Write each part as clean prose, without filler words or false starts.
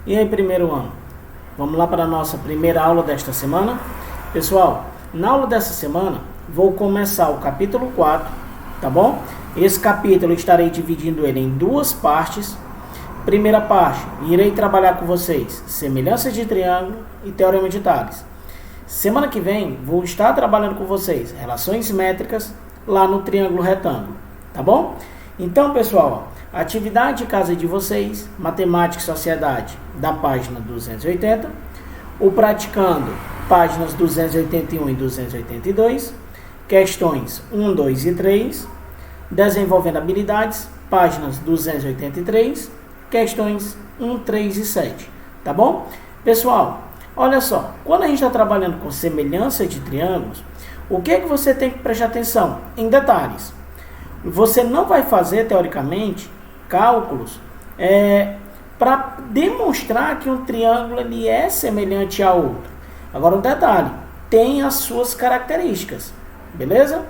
E aí, primeiro ano? Vamos lá para a nossa primeira aula desta semana? Pessoal, na aula dessa semana, vou começar o capítulo 4, tá bom? Esse capítulo eu estarei dividindo ele em duas partes. Primeira parte, irei trabalhar com vocês semelhanças de triângulo e teorema de Tales. Semana que vem, vou estar trabalhando com vocês relações métricas lá no triângulo retângulo, tá bom? Então, pessoal, atividade de casa de vocês, matemática e sociedade, da página 280, o praticando, páginas 281 e 282, questões 1, 2 e 3, desenvolvendo habilidades, páginas 283, questões 1, 3 e 7, tá bom? Pessoal, olha só, quando a gente está trabalhando com semelhança de triângulos, o que é que você tem que prestar atenção? Em detalhes. Você não vai fazer, teoricamente, cálculos para demonstrar que um triângulo ele é semelhante a outro. Agora, um detalhe, tem as suas características, beleza?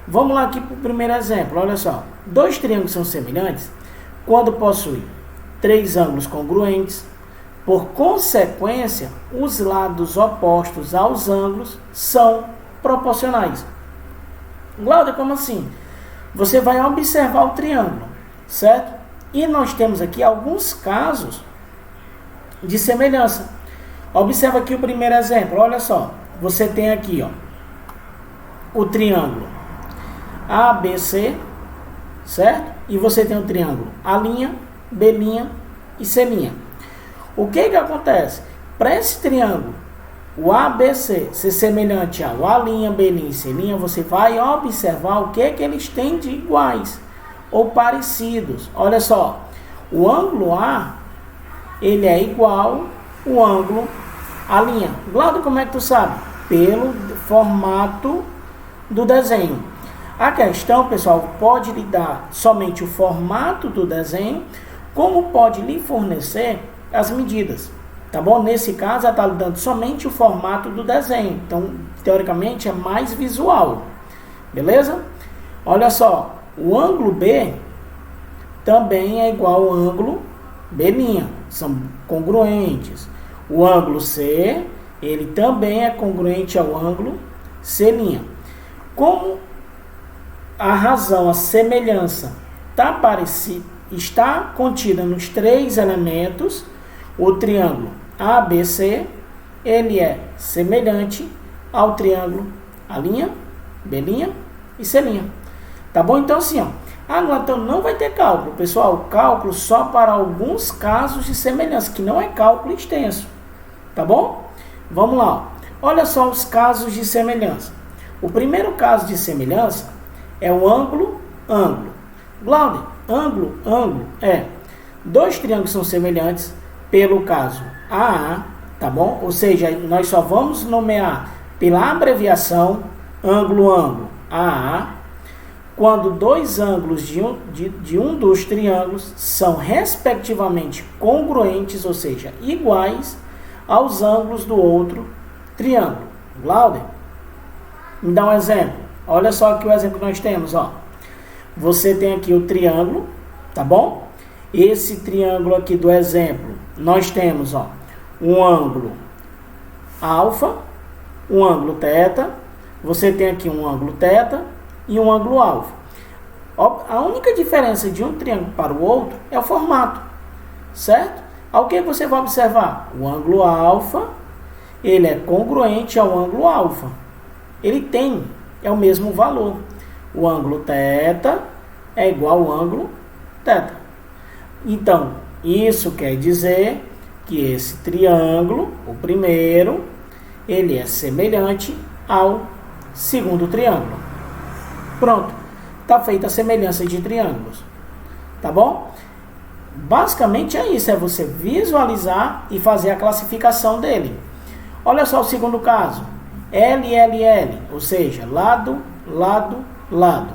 Vamos lá aqui para o primeiro exemplo, olha só. Dois triângulos são semelhantes quando possuem três ângulos congruentes. Por consequência, os lados opostos aos ângulos são proporcionais. Glauder, como assim? Você vai observar o triângulo, certo? E nós temos aqui alguns casos de semelhança. Observa aqui o primeiro exemplo, olha só. Você tem aqui, ó, o triângulo ABC, certo? E você tem o triângulo A', B' e C'. O que acontece? Para esse triângulo, o ABC ser semelhante ao A', B' e C', você vai observar o que eles têm de iguais ou parecidos. Olha só, o ângulo A, ele é igual ao ângulo A'. Glaudo, como é que tu sabe? Pelo formato do desenho. A questão, pessoal, pode lhe dar somente o formato do desenho, como pode lhe fornecer as medidas. Tá bom? Nesse caso, ela está dando somente o formato do desenho. Então, teoricamente, é mais visual. Beleza? Olha só. O ângulo B também é igual ao ângulo B'. São congruentes. O ângulo C, ele também é congruente ao ângulo C'. Como a razão, a semelhança está contida nos três elementos, o triângulo ABC, ele é semelhante ao triângulo A', B' e C'. Tá bom? Então, assim, ó. Então não vai ter cálculo, pessoal. Cálculo só para alguns casos de semelhança, que não é cálculo extenso. Tá bom? Vamos lá. Ó. Olha só os casos de semelhança. O primeiro caso de semelhança é o ângulo. Glaude, ângulo é dois triângulos são semelhantes pelo caso AA, tá bom? Ou seja, nós só vamos nomear pela abreviação ângulo AA, quando dois ângulos de um dos triângulos são respectivamente congruentes, ou seja, iguais aos ângulos do outro triângulo. Glauder, me dá um exemplo. Olha só aqui o exemplo que nós temos, ó. Você tem aqui o triângulo, tá bom? Esse triângulo aqui do exemplo, nós temos, ó, um ângulo alfa, um ângulo teta, você tem aqui um ângulo teta e um ângulo alfa. A única diferença de um triângulo para o outro é o formato, certo? Ao que você vai observar? O ângulo alfa, ele é congruente ao ângulo alfa. Ele é o mesmo valor. O ângulo teta é igual ao ângulo teta. Então, isso quer dizer que esse triângulo, o primeiro, ele é semelhante ao segundo triângulo. Pronto. Está feita a semelhança de triângulos. Tá bom? Basicamente é isso. É você visualizar e fazer a classificação dele. Olha só o segundo caso. LLL, ou seja, lado, lado, lado.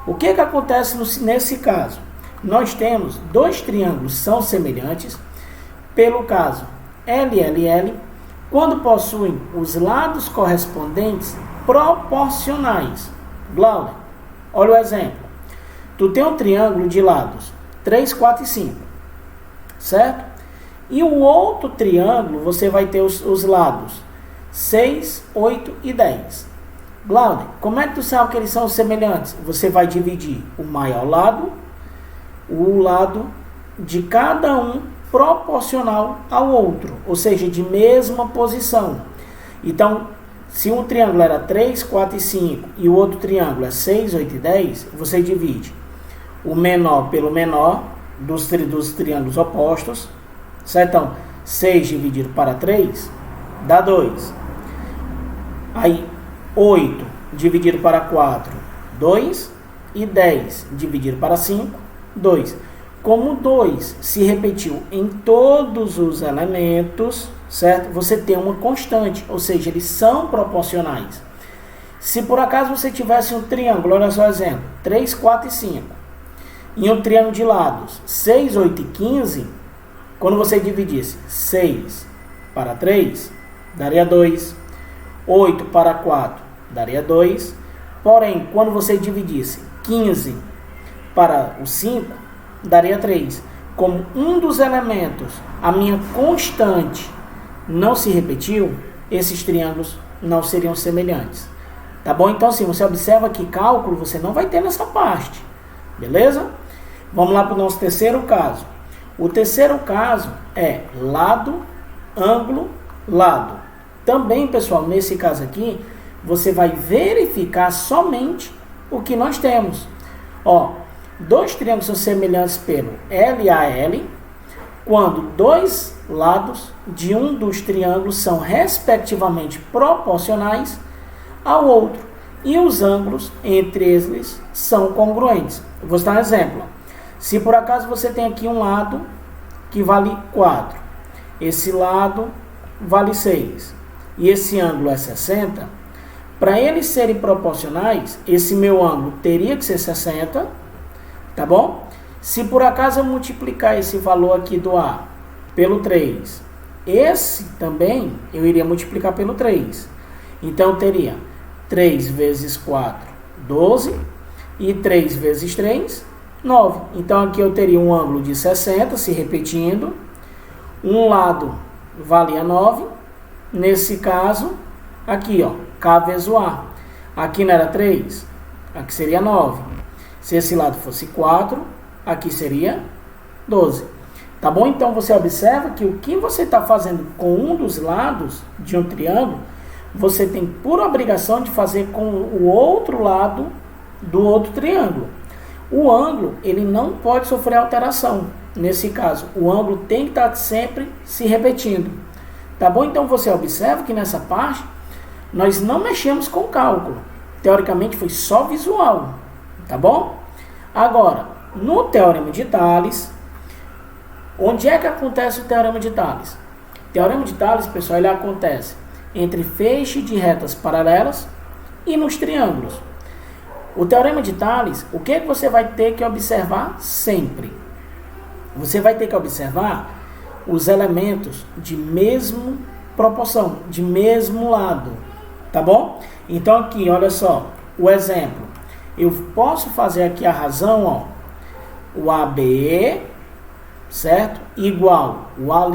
O que acontece nesse caso? Nós temos dois triângulos são semelhantes pelo caso LLL, quando possuem os lados correspondentes proporcionais. Glauber, olha o exemplo. Tu tem um triângulo de lados 3, 4 e 5, certo? E o outro triângulo, você vai ter os lados 6, 8 e 10. Glauber, como é que tu sabe que eles são semelhantes? Você vai dividir o maior lado, o lado de cada um proporcional ao outro, ou seja, de mesma posição. Então, se um triângulo era 3, 4 e 5 e o outro triângulo é 6, 8 e 10, você divide o menor pelo menor dos triângulos opostos, certo? Então, 6 dividido para 3 dá 2. Aí, 8 dividido para 4, 2. E 10 dividido para 5, 2. Como 2 se repetiu em todos os elementos, certo? Você tem uma constante, ou seja, eles são proporcionais. Se por acaso você tivesse um triângulo, olha só o exemplo, 3, 4 e 5, e um triângulo de lados 6, 8 e 15, quando você dividisse 6 para 3, daria 2, 8 para 4, daria 2, porém, quando você dividisse 15 para o 5, daria 3. Como um dos elementos, a minha constante, não se repetiu, esses triângulos não seriam semelhantes. Tá bom? Então, assim, você observa que cálculo você não vai ter nessa parte. Beleza? Vamos lá para o nosso terceiro caso. O terceiro caso é lado, ângulo, lado. Também, pessoal, nesse caso aqui, você vai verificar somente o que nós temos. Ó, dois triângulos são semelhantes pelo LAL, quando dois lados de um dos triângulos são respectivamente proporcionais ao outro e os ângulos entre eles são congruentes. Eu vou dar um exemplo. Se por acaso você tem aqui um lado que vale 4, esse lado vale 6 e esse ângulo é 60, para eles serem proporcionais, esse meu ângulo teria que ser 60, tá bom? Se por acaso eu multiplicar esse valor aqui do A pelo 3, esse também eu iria multiplicar pelo 3. Então eu teria 3 vezes 4, 12, e 3 vezes 3, 9. Então aqui eu teria um ângulo de 60, se repetindo. Um lado valia 9. Nesse caso, aqui, ó, K vezes o A. Aqui não era 3, aqui seria 9. Se esse lado fosse 4, aqui seria 12. Tá bom? Então você observa que o que você está fazendo com um dos lados de um triângulo, você tem por obrigação de fazer com o outro lado do outro triângulo. O ângulo, ele não pode sofrer alteração. Nesse caso, o ângulo tem que estar sempre se repetindo. Tá bom? Então você observa que nessa parte, nós não mexemos com o cálculo. Teoricamente foi só visual. Tá bom? Agora, no Teorema de Tales, onde é que acontece o Teorema de Tales? O Teorema de Tales, pessoal, ele acontece entre feixe de retas paralelas e nos triângulos. O Teorema de Tales, o que você vai ter que observar sempre? Você vai ter que observar os elementos de mesma proporção, de mesmo lado, tá bom? Então aqui, olha só, o exemplo. Eu posso fazer aqui a razão, ó, o AB, certo? Igual o A',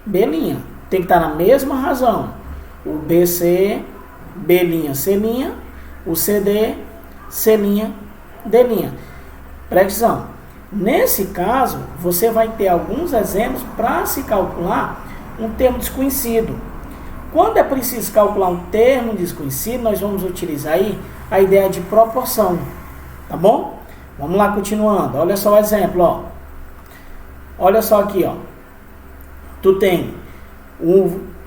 B'. Tem que estar na mesma razão. O BC, B', C', o CD, C', D'. Presta atenção. Nesse caso, você vai ter alguns exemplos para se calcular um termo desconhecido. Quando é preciso calcular um termo desconhecido, nós vamos utilizar aí a ideia de proporção. Tá bom? Vamos lá, continuando. Olha só o exemplo, ó. Olha só aqui, ó. Tu tem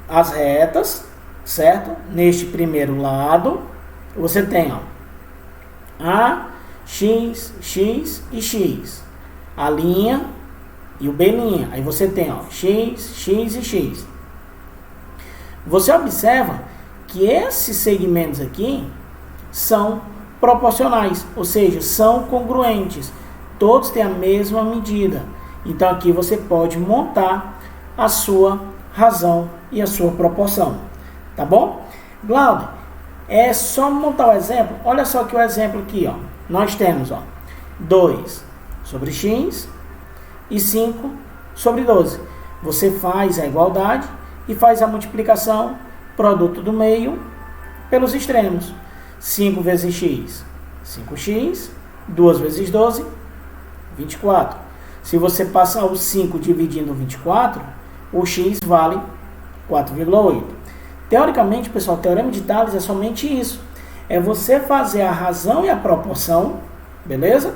as retas, certo? Neste primeiro lado, você tem, ó, A, X, X e X. A linha e o B'. Aí você tem, ó, X, X e X. Você observa que esses segmentos aqui são proporcionais, ou seja, são congruentes. Todos têm a mesma medida. Então aqui você pode montar a sua razão e a sua proporção. Tá bom? Glauber, é só montar o exemplo. Olha só que o exemplo aqui, ó. Nós temos, ó, 2 sobre x e 5 sobre 12. Você faz a igualdade e faz a multiplicação, produto do meio, pelos extremos. 5 vezes x, 5x, 2 vezes 12, 24. Se você passar o 5 dividindo 24, o x vale 4,8. Teoricamente, pessoal, o teorema de Tales é somente isso. É você fazer a razão e a proporção, beleza?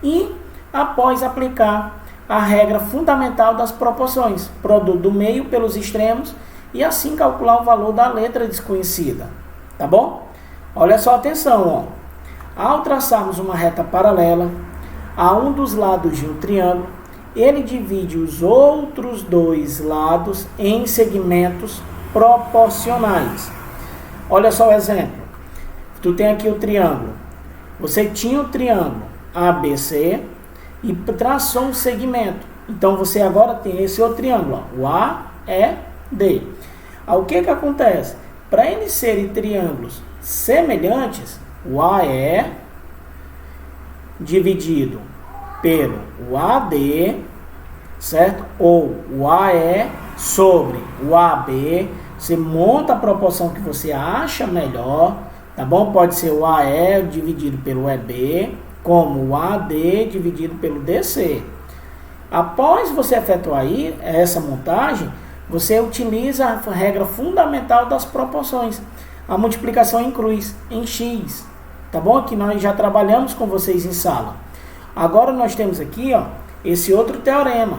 E após aplicar a regra fundamental das proporções, produto do meio pelos extremos, e assim calcular o valor da letra desconhecida, tá bom? Olha só, atenção, ó. Ao traçarmos uma reta paralela a um dos lados de um triângulo, ele divide os outros dois lados em segmentos proporcionais. Olha só o exemplo. Tu tem aqui o triângulo. Você tinha o triângulo ABC e traçou um segmento. Então você agora tem esse outro triângulo, ó, o AED. O que acontece? Para eles serem triângulos semelhantes, o AE dividido pelo AD, certo? Ou o AE sobre o AB, você monta a proporção que você acha melhor, tá bom? Pode ser o AE dividido pelo EB, como o AD dividido pelo DC. Após você efetuar aí essa montagem, você utiliza a regra fundamental das proporções. A multiplicação em cruz, em x, tá bom? Que nós já trabalhamos com vocês em sala. Agora nós temos aqui, ó, esse outro teorema.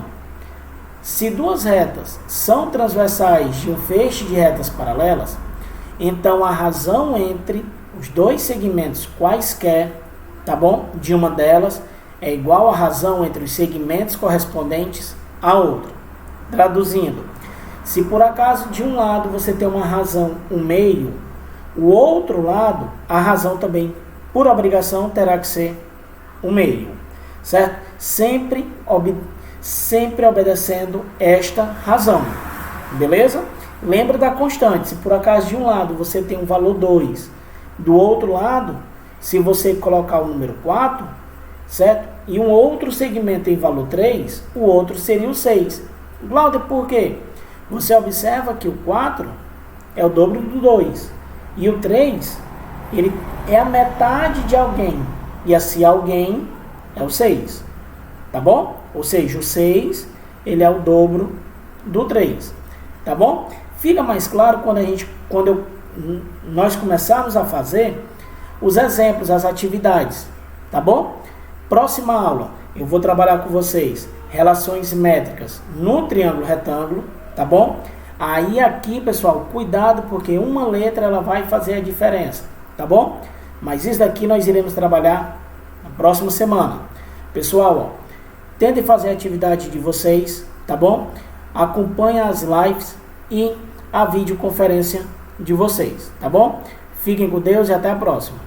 Se duas retas são transversais de um feixe de retas paralelas, então a razão entre os dois segmentos quaisquer, tá bom? De uma delas é igual à razão entre os segmentos correspondentes a outra. Traduzindo, se por acaso de um lado você tem uma razão, um meio, o outro lado, a razão também, por obrigação, terá que ser o meio, certo? Sempre obedecendo esta razão, beleza? Lembra da constante, se por acaso de um lado você tem um valor 2, do outro lado, se você colocar o número 4, certo? E um outro segmento em valor 3, o outro seria o 6. Glauder, por quê? Você observa que o 4 é o dobro do 2. E o 3, ele é a metade de alguém. E esse alguém é o 6. Tá bom? Ou seja, o 6, ele é o dobro do 3. Tá bom? Fica mais claro quando nós começarmos a fazer os exemplos, as atividades. Tá bom? Próxima aula, eu vou trabalhar com vocês relações métricas no triângulo retângulo. Tá bom? Aí aqui, pessoal, cuidado, porque uma letra ela vai fazer a diferença, tá bom? Mas isso daqui nós iremos trabalhar na próxima semana. Pessoal, ó, tentem fazer a atividade de vocês, tá bom? Acompanhe as lives e a videoconferência de vocês, tá bom? Fiquem com Deus e até a próxima.